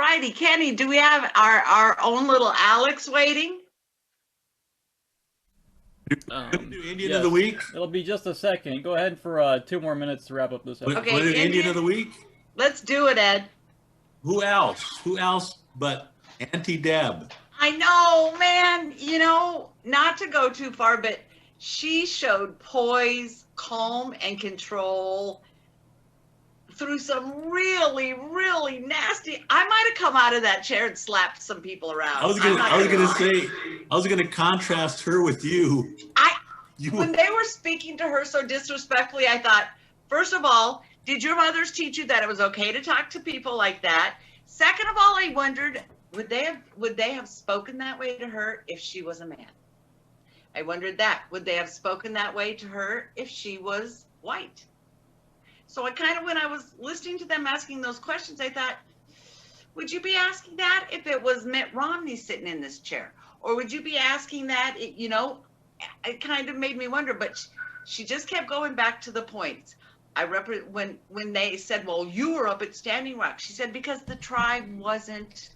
righty. Kenny, do we have our own little Alex waiting? Indian of the week? It'll be just a second. Go ahead for 2 more minutes to wrap up this episode. Okay, What is Indian of the week? Let's do it, Ed. Who else? Who else but Auntie Deb? I know, man. You know, not to go too far, but she showed poise, calm, and control through some really, really nasty. I might have come out of that chair and slapped some people around. I was gonna contrast her with you. When they were speaking to her so disrespectfully, I thought, first of all, did your mothers teach you that it was okay to talk to people like that? Second of all, I wondered, would they have spoken that way to her if she was a man? I wondered that. Would they have spoken that way to her if she was white? So I kind of, when I was listening to them asking those questions, I thought, would you be asking that if it was Mitt Romney sitting in this chair? Or would you be asking that, you know, it kind of made me wonder, but she just kept going back to the points. When they said, well, you were up at Standing Rock, she said, because the tribe wasn't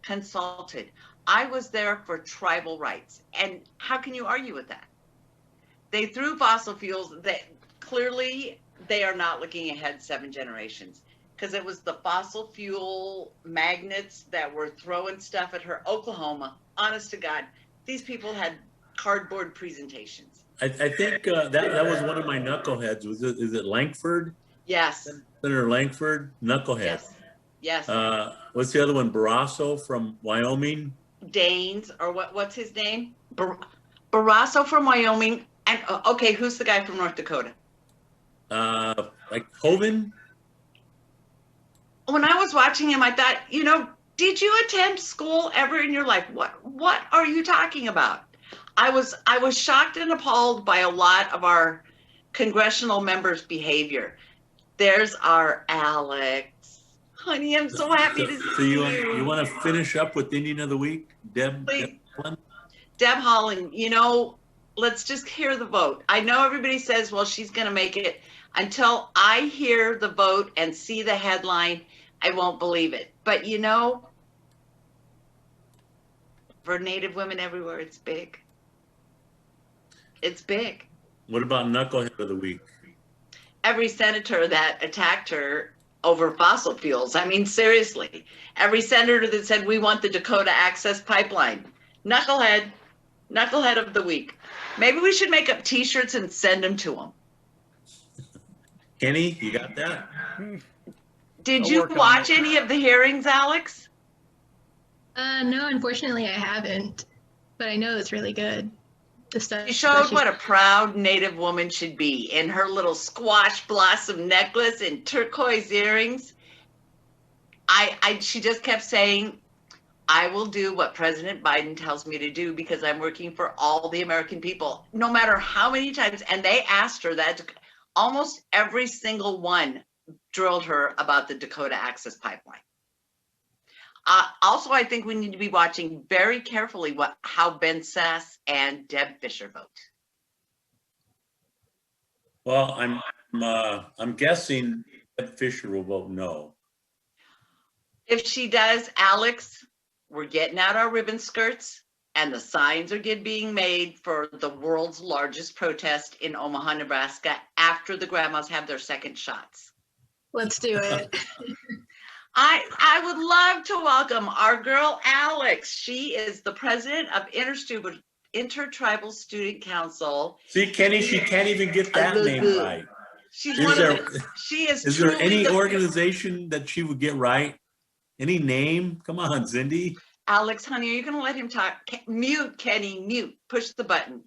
consulted. I was there for tribal rights. And how can you argue with that? They threw fossil fuels. Clearly, they are not looking ahead 7 generations, because it was the fossil fuel magnets that were throwing stuff at her. Oklahoma, honest to God, these people had cardboard presentations. I think that was one of my knuckleheads. Is it Langford? Yes. Senator Langford, knucklehead. Yes. What's the other one? Barrasso from Wyoming. Daines, or what's his name? Barrasso from Wyoming. And okay, who's the guy from North Dakota? Like Hovind. When I was watching him, I thought, you know, did you attend school ever in your life? What are you talking about? I was shocked and appalled by a lot of our congressional members' behavior. There's our Alex. Honey, I'm so happy to see you. So you want to finish up with Indian of the Week, Deb Holland? Deb Holland, you know, let's just hear the vote. I know everybody says, well, she's going to make it. Until I hear the vote and see the headline, I won't believe it. But, you know, for Native women everywhere, it's big. It's big. What about Knucklehead of the Week? Every senator that attacked her over fossil fuels. I mean, seriously. Every senator that said, we want the Dakota Access Pipeline. Knucklehead of the Week. Maybe we should make up T-shirts and send them to them. Kenny, you got that? Did you watch any of the hearings, Alex? No, unfortunately I haven't, but I know it's really good. She showed what a proud Native woman should be in her little squash blossom necklace and turquoise earrings. She just kept saying, I will do what President Biden tells me to do because I'm working for all the American people, no matter how many times. And they asked her that. Almost every single one drilled her about the Dakota Access Pipeline. Also, I think we need to be watching very carefully how Ben Sass and Deb Fischer vote. Well, I'm guessing Deb Fischer will vote no. If she does, Alex, we're getting out our ribbon skirts, and the signs are being made for the world's largest protest in Omaha, Nebraska, after the grandmas have their second shots. Let's do it. I would love to welcome our girl, Alex. She is the president of Intertribal Student Council. See, Kenny, she can't even get that name right. She is Is there any organization that she would get right? Any name? Come on, Cindy. Alex, honey, are you going to let him talk? Mute, Kenny, mute. Push the button.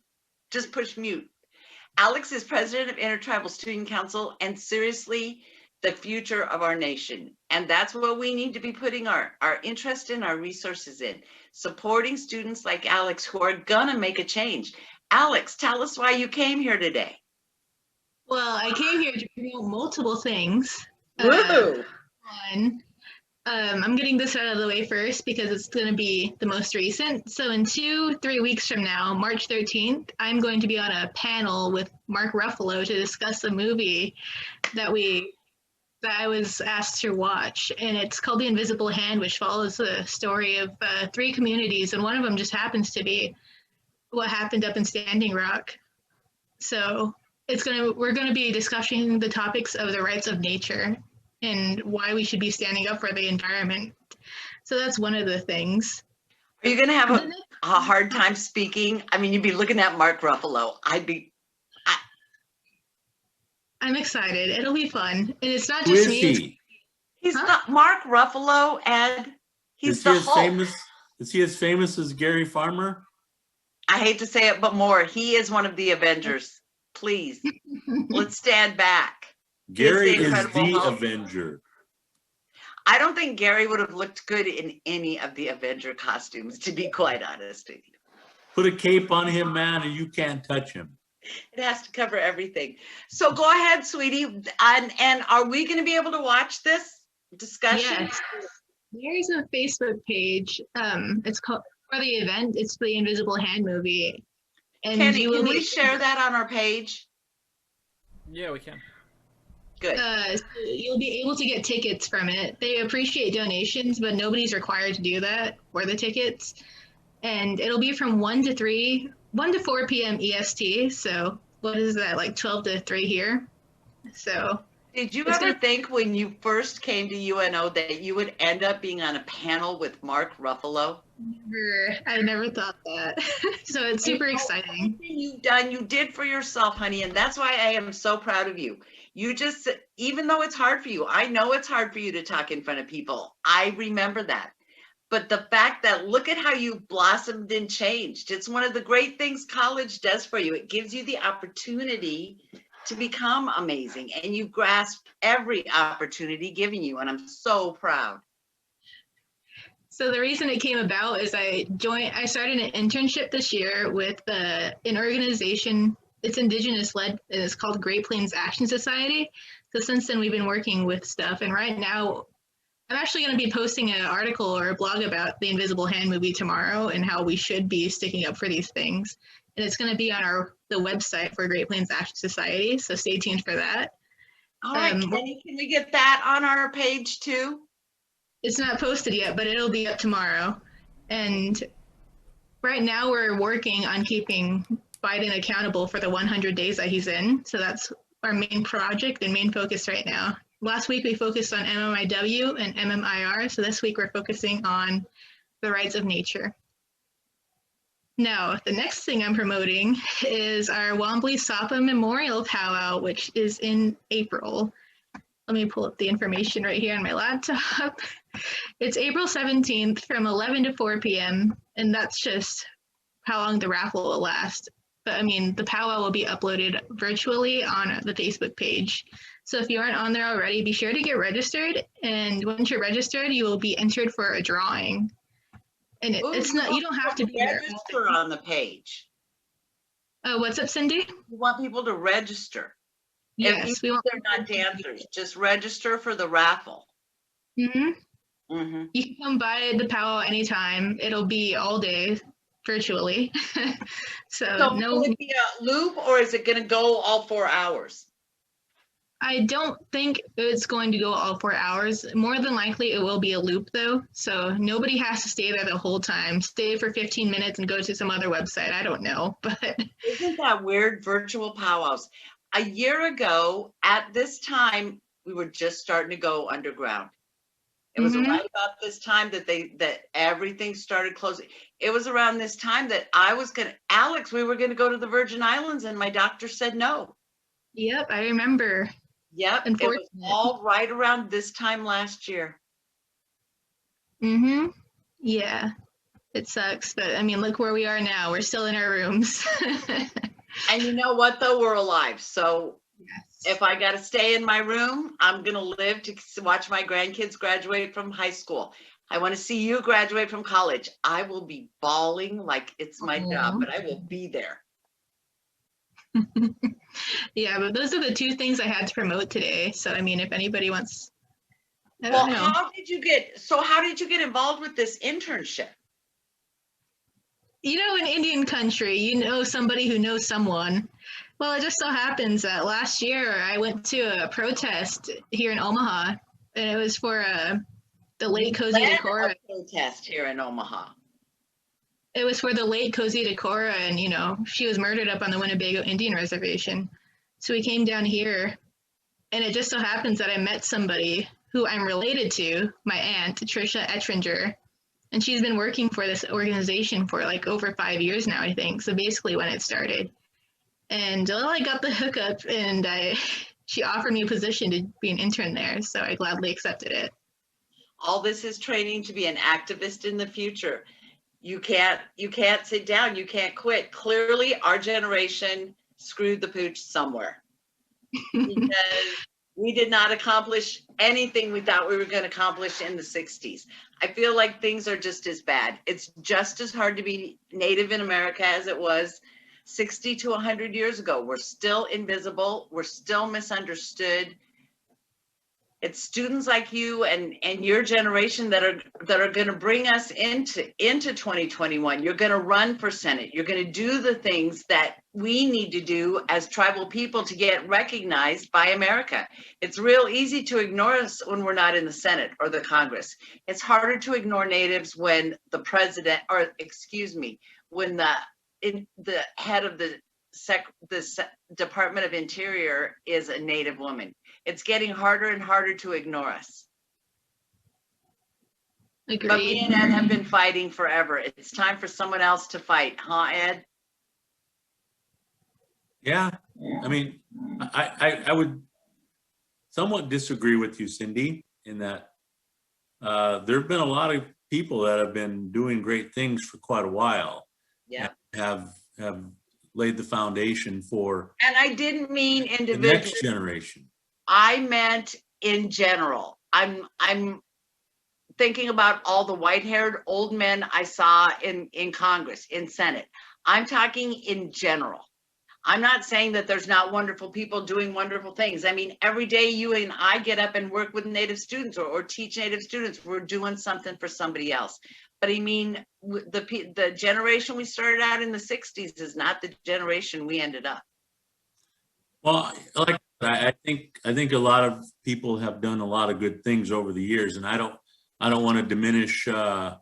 Just push mute. Alex is president of Intertribal Student Council, and seriously, the future of our nation. And that's what we need to be putting our interest in, our resources in. Supporting students like Alex who are going to make a change. Alex, tell us why you came here today. Well, I came here to promote multiple things. Woo! One, I'm getting this out of the way first because it's going to be the most recent. So in 2-3 weeks from now, March 13th, I'm going to be on a panel with Mark Ruffalo to discuss a movie that we that I was asked to watch, and it's called The Invisible Hand, which follows the story of 3 communities, and one of them just happens to be what happened up in Standing Rock. So we're gonna be discussing the topics of the rights of nature and why we should be standing up for the environment. So that's one of the things. Are you going to have a hard time speaking? I mean, you'd be looking at Mark Ruffalo. I'm excited. It'll be fun. And it's not Who just is me. it's- he? He's Huh? not Mark Ruffalo, Ed. He's Is he the as Hulk. famous? Is he as famous as Gary Farmer? I hate to say it, but more. He is one of the Avengers. Please, let's stand back. Gary the is Incredible the Hulk. Avenger. I don't think Gary would have looked good in any of the Avenger costumes, to be quite honest with you. Put a cape on him, man, and you can't touch him. It has to cover everything. So go ahead, sweetie. And are we going to be able to watch this discussion? Yes. There's a Facebook page. It's called for the event. It's the Invisible Hand movie. And Kenny, you will can we be share that on our page? Yeah, we can. Good. so you'll be able to get tickets from it. They appreciate donations, but nobody's required to do that for the tickets. And it'll be from 1 to 4 p.m. EST. So what is that, like 12 to 3 here? So Did you it's ever gonna- think when you first came to UNO that you would end up being on a panel with Mark Ruffalo? I never thought that. So it's super You know, exciting. Everything you've done, you did for yourself, honey, and that's why I am so proud of you. You just, even though it's hard for you, I know it's hard for you to talk in front of people. I remember that. But the fact that look at how you blossomed and changed. It's one of the great things college does for you. It gives you the opportunity to become amazing, and you grasp every opportunity given you, and I'm so proud. So the reason it came about is I started an internship this year with an organization. It's Indigenous led, and it's called Great Plains Action Society. So since then we've been working with stuff, and right now I'm actually going to be posting an article or a blog about the Invisible Hand movie tomorrow and how we should be sticking up for these things. And it's going to be on the website for Great Plains Action Society. So stay tuned for that. All right, Um, Kenny, can we get that on our page too? It's not posted yet, but it'll be up tomorrow. And right now we're working on keeping Biden accountable for the 100 days that he's in. So that's our main project and main focus right now. Last week we focused on MMIW and MMIR. So this week we're focusing on the rights of nature. Now, the next thing I'm promoting is our Wombly Sapa Memorial Powwow, which is in April. Let me pull up the information right here on my laptop. It's April 17th from 11 to 4 p.m. And that's just how long the raffle will last. But I mean, the powwow will be uploaded virtually on the Facebook page. So if you aren't on there already, be sure to get registered. And once you're registered, you will be entered for a drawing. And it's not, you don't have to be there. Register on the page. Oh, what's up, Cindy? We want people to register. Yes, we want. They're not dancers, just register for the raffle. Mm-hmm. Mm-hmm. You can come by the powwow anytime. It'll be all day virtually. So no, will it be a loop or is it going to go all 4 hours? I don't think it's going to go all 4 hours. More than likely, it will be a loop though. So nobody has to stay there the whole time. Stay for 15 minutes and go to some other website. I don't know, but Isn't that weird? Virtual powwows. A year ago at this time, we were just starting to go underground. It was Mhm. right about this time that everything started closing. It was around this time that Alex, we were gonna go to the Virgin Islands and my doctor said no. yep, I remember. Yep, it was Unfortunate. all right around this time last year. Mm-hmm. Yeah, it sucks, but I mean, look where we are now. We're still in our rooms. And you know what, though? We're alive. So Yes. if I got to stay in my room, I'm going to live to watch my grandkids graduate from high school. I want to see you graduate from college. I will be bawling like it's my job, but I will be there. Yeah, but those are the two things I had to promote today. So I mean, if anybody wants, I Well, don't know. how did you get involved with this internship? You know, in Indian country, you know somebody who knows someone. Well, it just so happens that last year I went to a protest here in Omaha, and it was for the late Cozy Led Decora. a protest here in Omaha. It was for the late Cozy Decora, and she was murdered up on the Winnebago Indian Reservation. So we came down here, and it just so happens that I met somebody who I'm related to, my aunt, Trisha Ettringer, and she's been working for this organization for like over 5 years now, I think. So basically when it started. And well, I got the hookup, and she offered me a position to be an intern there, so I gladly accepted it. All this is training to be an activist in the future. You can't sit down, you can't quit. Clearly, our generation screwed the pooch somewhere because we did not accomplish anything we thought we were going to accomplish in the 60s. I feel like things are just as bad. It's just as hard to be Native in America as it was 60 to 100 years ago. We're still invisible. We're still misunderstood. It's students like you and your generation that are going to bring us into 2021. You're going to run for Senate. You're going to do the things that we need to do as tribal people to get recognized by America. It's real easy to ignore us when we're not in the Senate or the Congress. It's harder to ignore Natives when the president, or excuse me, when the head of the Department of Interior is a Native woman. It's getting harder and harder to ignore us. Agreed. But me and Ed have been fighting forever. It's time for someone else to fight, huh, Ed? Yeah, I mean, I would somewhat disagree with you, Cindy, in that there have been a lot of people that have been doing great things for quite a while. Yeah. Have laid the foundation for. And I didn't mean the individual. next generation. I meant in general. I'm thinking about all the white-haired old men I saw in Congress, in Senate. I'm talking in general. I'm not saying that there's not wonderful people doing wonderful things. I mean, every day you and I get up and work with Native students or teach Native students, we're doing something for somebody else. But I mean, the generation we started out in the 60s is not the generation we ended up. Well, like I think a lot of people have done a lot of good things over the years, and I don't want to diminish any.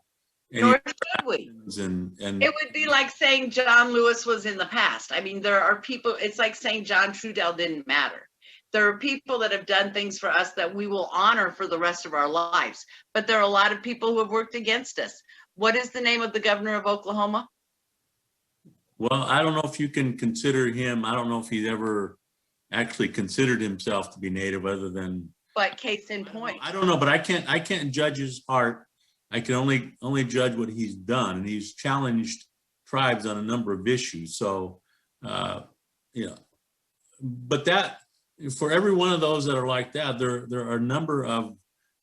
Nor should we. And It would be like saying John Lewis was in the past. I mean, there are people, it's like saying John Trudell didn't matter. There are people that have done things for us that we will honor for the rest of our lives. But there are a lot of people who have worked against us. What is the name of the governor of Oklahoma? Well, I don't know if you can consider him. I don't know if he's ever actually considered himself to be Native, other than. But case in point. I don't know, but I can't judge his heart. I can only judge what he's done, and he's challenged tribes on a number of issues. So, but that, for every one of those that are like that, there are a number of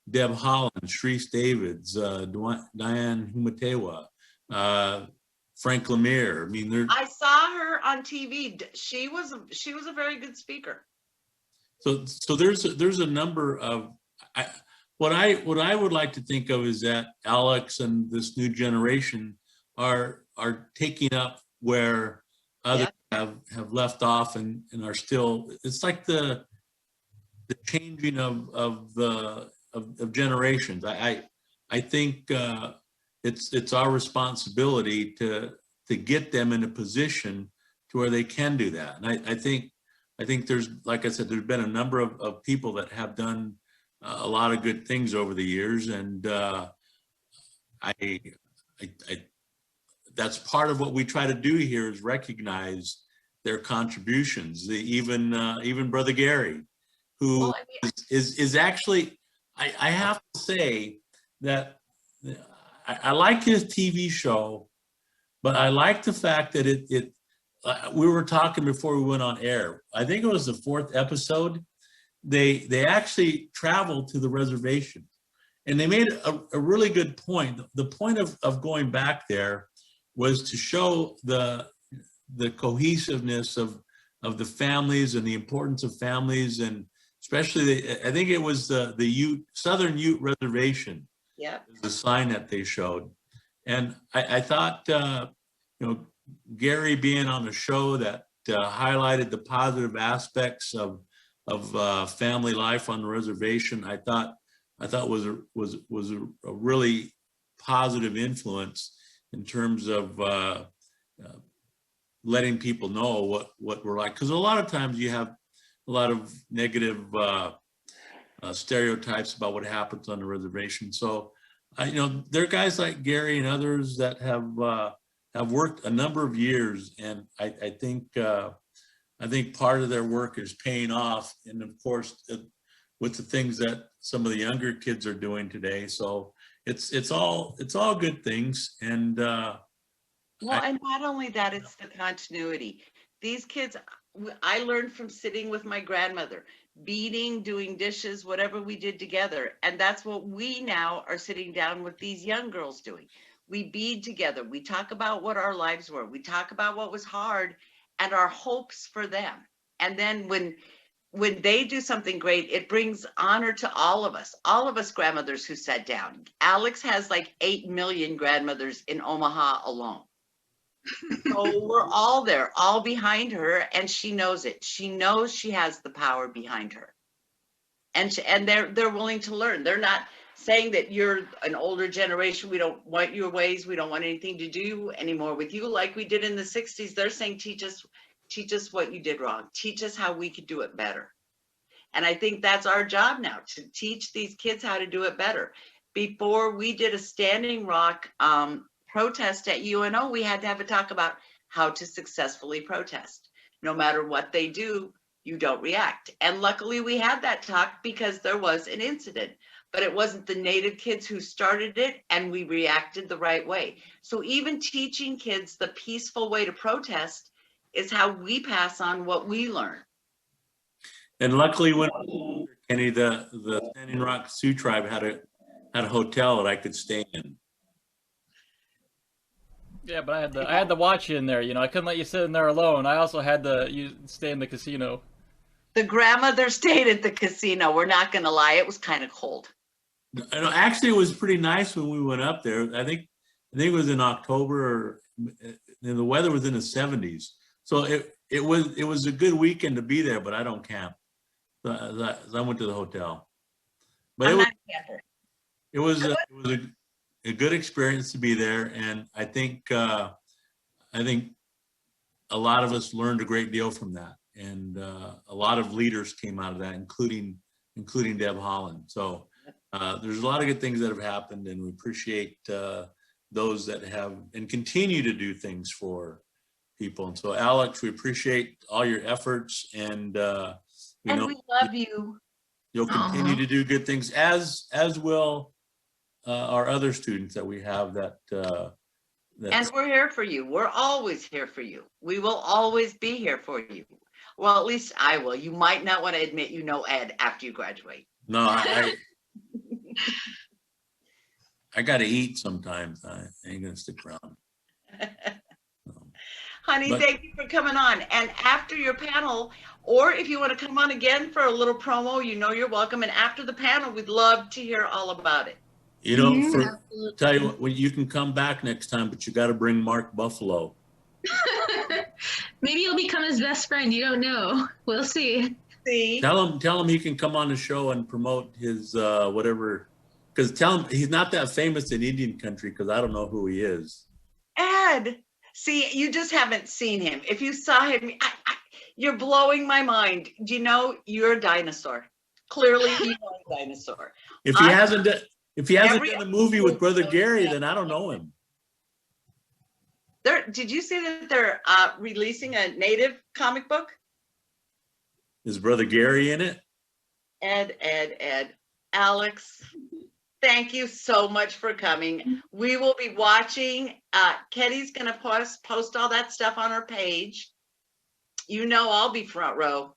Deb Holland, Sharice Davids, Diane Humatewa, Frank Lemire. I mean, I saw her on TV. She was a very good speaker. So there's a number of. What I would like to think of is that Alex and this new generation are taking up where others have left off and are still. It's like the changing of generations. I think it's our responsibility to get them in a position to where they can do that. And I think there's, like I said, there's been a number of people that have done a lot of good things over the years, and that's part of what we try to do here, is recognize their contributions. Even Brother Gary, who is actually, I have to say that I like his TV show, but I like the fact that we were talking before we went on air. I think it was the 4th episode. They actually traveled to the reservation, and they made a really good point. The point of going back there was to show the cohesiveness of the families and the importance of families, and especially I think it was the Southern Ute Reservation. Yeah. The sign that they showed, and I thought Gary being on a show that highlighted the positive aspects of family life on the reservation. I thought was a really positive influence in terms of letting people know what we're like, because a lot of times you have a lot of negative stereotypes about what happens on the reservation. So there are guys like Gary and others that have worked a number of years, and I think part of their work is paying off, and of course with the things that some of the younger kids are doing today. So it's all good things. And well, and not only that, it's the continuity. These kids, I learned from sitting with my grandmother, beading, doing dishes, whatever we did together. And that's what we now are sitting down with these young girls doing. We bead together. We talk about what our lives were. We talk about what was hard and our hopes for them. And then when they do something great, it brings honor to all of us grandmothers who sat down. Alex has like 8 million grandmothers in Omaha alone. So we're all there, all behind her, and she knows it. She knows she has the power behind her. And they're willing to learn. They're not saying that you're an older generation, we don't want your ways, we don't want anything to do anymore with you like we did in the 60s. They're saying, teach us what you did wrong. Teach us how we could do it better. And I think that's our job now, to teach these kids how to do it better. Before we did a Standing Rock protest at UNO, we had to have a talk about how to successfully protest. No matter what they do, you don't react. And luckily we had that talk because there was an incident, but it wasn't the Native kids who started it, and we reacted the right way. So even teaching kids the peaceful way to protest is how we pass on what we learn. And luckily, when Kenny, the Standing Rock Sioux tribe had a hotel that I could stay in. Yeah, but I had to watch you in there. I couldn't let you sit in there alone. I also had you stay in the casino. The grandmother stayed at the casino. We're not going to lie; it was kind of cold. Actually, it was pretty nice when we went up there. I think it was in October, and the weather was in the 70s. So it was a good weekend to be there. But I don't camp. So I went to the hotel. But it was a good experience to be there, and I think a lot of us learned a great deal from that, and a lot of leaders came out of that, including Deb Holland. So there's a lot of good things that have happened, and we appreciate those that have and continue to do things for people. And so, Alex, we appreciate all your efforts, and we love you. You'll continue to do good things, as will our other students that we have that and we're here for you. We're always here for you. We will always be here for you. Well, at least I will. You might not want to admit you know Ed after you graduate. No, I got to eat sometimes. I ain't gonna stick around. Honey, thank you for coming on. And after your panel, or if you want to come on again for a little promo, you're welcome. And after the panel, we'd love to hear all about it. Tell you what, you can come back next time, but you got to bring Mark Buffalo. Maybe you'll become his best friend. You don't know. We'll see. Tell him he can come on the show and promote his whatever. Because tell him he's not that famous in Indian country, because I don't know who he is. Ed, see, you just haven't seen him. If you saw him, you're blowing my mind. You're a dinosaur. Clearly, you are a dinosaur. If he hasn't done a movie with Brother Gary, then I don't know him. Did you see that they're releasing a Native comic book? Is Brother Gary in it? Ed. Alex, thank you so much for coming. We will be watching. Kenny's going to post all that stuff on her page. I'll be front row.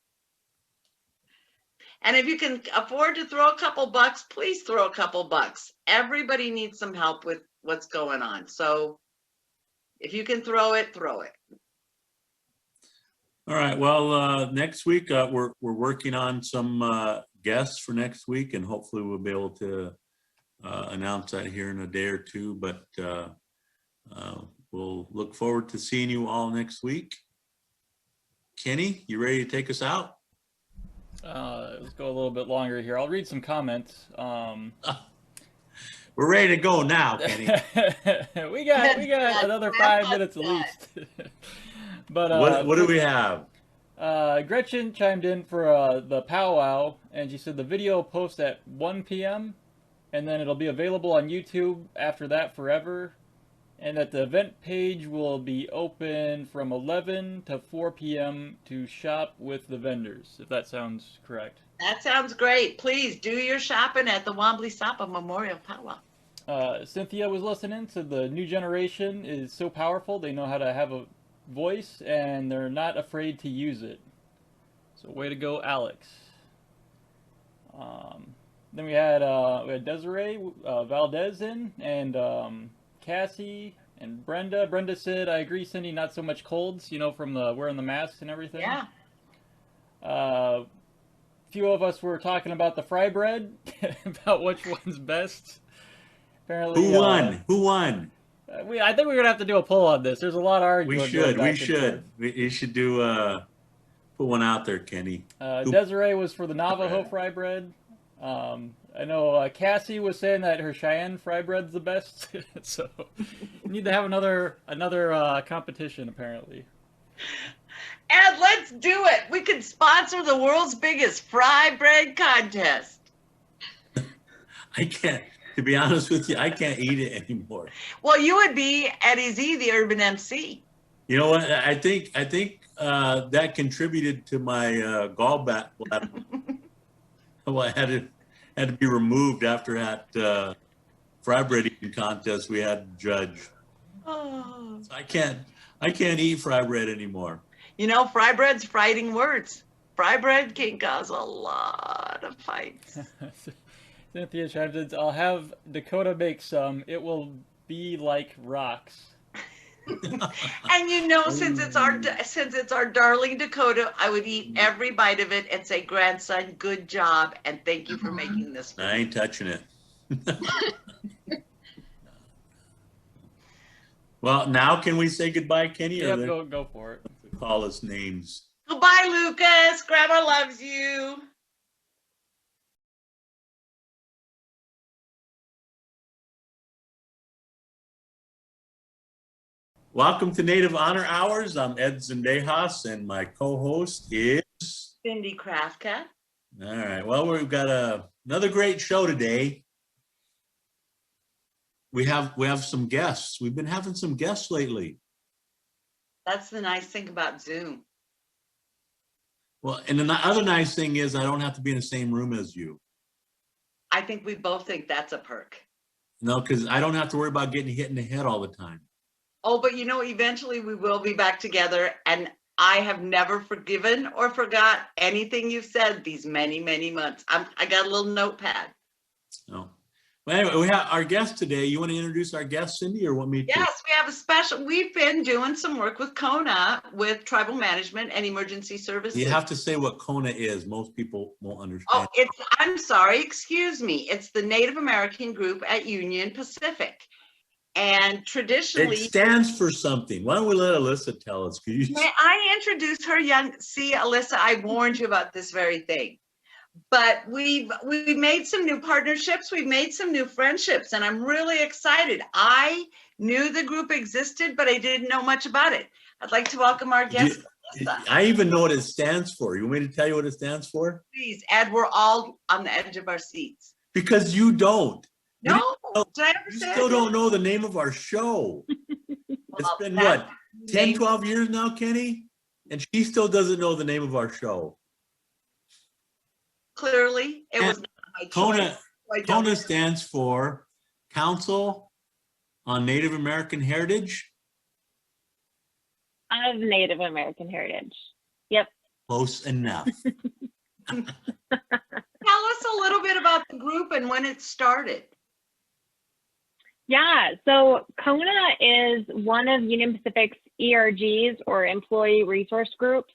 And if you can afford to throw a couple bucks, please throw a couple bucks. Everybody needs some help with what's going on. So if you can throw it, throw it. All right. Well, next week we're working on some guests for next week, and hopefully we'll be able to announce that here in a day or two. But we'll look forward to seeing you all next week. Kenny, you ready to take us out? Let's go a little bit longer here. I'll read some comments. We're ready to go now, Kenny. we got another 5 minutes at least. But What do we have? Gretchen chimed in for the powwow, and she said the video posts at 1 p.m. and then it'll be available on YouTube after that forever, and that the event page will be open from 11 to 4 p.m. to shop with the vendors, if that sounds correct. That sounds great. Please do your shopping at the Wombly Sapa Memorial Powwow. Cynthia was listening, so the new generation is so powerful. They know how to have a voice, and they're not afraid to use it. So way to go, Alex. Then we had Desiree Valdez in, and Cassie and Brenda. Brenda said, I agree, Cindy, not so much colds, you know, from the wearing the masks and everything. Yeah. Few of us were talking about the fry bread, about which one's best. Apparently, Who won? Who won? I think we're gonna have to do a poll on this. There's a lot of arguing. We should do put one out there, Kenny. Desiree was for the Navajo fry bread. I know Cassie was saying that her Cheyenne fry bread's the best. So you need to have another competition apparently. And let's do it. We could sponsor the world's biggest fry bread contest. I can't. To be honest with you, I can't eat it anymore. Well, you would be Eddie Z, the urban MC. You know what? I think that contributed to my gallbladder. Well, I had to be removed after that fry bread eating contest we had to judge. Oh. So I can't eat fry bread anymore. You know, fry bread's fighting words. Fry bread can cause a lot of fights. Cynthia chimes in, I'll have Dakota make some. It will be like rocks. And you know, since it's our darling Dakota, I would eat every bite of it and say, grandson, good job, and thank you for making this. I ain't touching it. Well, now can we say goodbye, Kenny? Yep, go for it. Call us names. Goodbye, Lucas. Grandma loves you. Welcome to Native Honor Hours. I'm Ed Zendejas, and my co-host is Cindy Krafka. All right. Well, we've got another great show today. We have some guests. We've been having some guests lately. That's the nice thing about Zoom. Well, and the other nice thing is I don't have to be in the same room as you. I think we both think that's a perk. No, because I don't have to worry about getting hit in the head all the time. Oh, but you know, eventually we will be back together, and I have never forgiven or forgot anything you've said these many, many months. I got a little notepad. Oh. Well, anyway, we have our guest today. You want to introduce our guest, Cindy, or want me to? Yes, we have a special. We've been doing some work with Kona, with tribal management and emergency services. You have to say what Kona is. Most people won't understand. Oh, I'm sorry, excuse me. It's the Native American group at Union Pacific. And traditionally, it stands for something. Why don't we let Alyssa tell us? May I introduce her see, Alyssa, I warned you about this very thing. But we've made some new partnerships, we've made some new friendships, and I'm really excited. I knew the group existed, but I didn't know much about it. I'd like to welcome our guest, Alyssa. I even know what it stands for. You want me to tell you what it stands for? Please, Ed, we're all on the edge of our seats. Because you don't. No, did I ever You say still it? don't know the name of our show. It's been what, 10, 12 years now, Kenny? And she still doesn't know the name of our show. Clearly, it was not my choice. Kona stands for Council on Native American Heritage. Of Native American Heritage. Yep. Close enough. Tell us a little bit about the group and when it started. Yeah, so Kona is one of Union Pacific's ERGs, or Employee Resource Groups.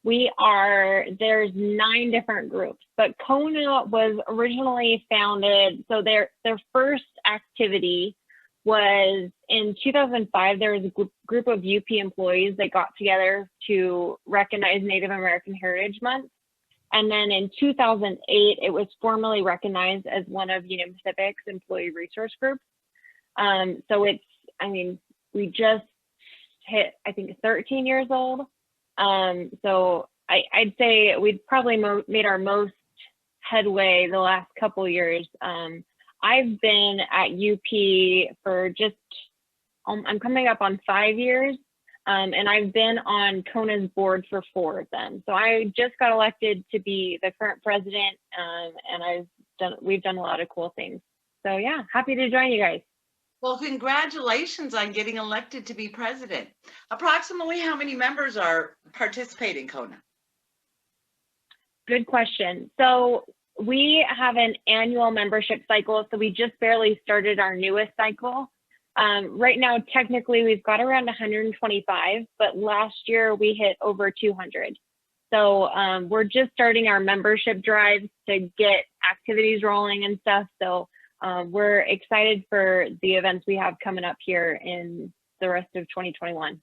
There's 9 different groups, but Kona was originally founded, so their first activity was in 2005, there was a group of UP employees that got together to recognize Native American Heritage Month. And then in 2008, it was formally recognized as one of Union Pacific's employee resource groups. So it's, I mean, we just hit, I think, 13 years old. So I'd say we've probably made our most headway the last couple years. I've been at UP for just, I'm coming up on 5 years, and I've been on Kona's board for 4 of them. So I just got elected to be the current president, and we've done a lot of cool things. So yeah, happy to join you guys. Well, congratulations on getting elected to be president. Approximately how many members are participating in Kona? Good question. So we have an annual membership cycle, so we just barely started our newest cycle. Right now, technically, we've got around 125, but last year we hit over 200. So we're just starting our membership drives to get activities rolling and stuff. So we're excited for the events we have coming up here in the rest of 2021.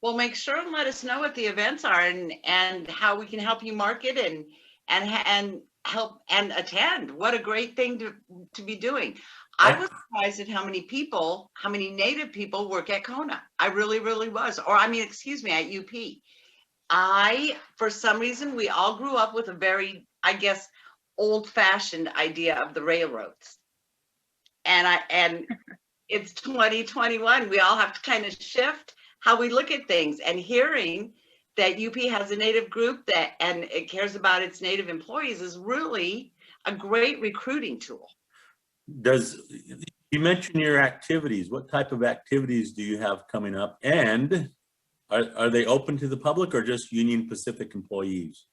Well, make sure and let us know what the events are and how we can help you market and help and attend. What a great thing to be doing. I was surprised at how many Native people work at Kona. I really, really was. Or I mean, excuse me, at UP. For some reason, we all grew up with a very, I guess, old-fashioned idea of the railroads. And it's 2021. We all have to kind of shift how we look at things, and hearing that UP has a Native group and it cares about its Native employees is really a great recruiting tool. You mention your activities? What type of activities do you have coming up? And are they open to the public or just Union Pacific employees?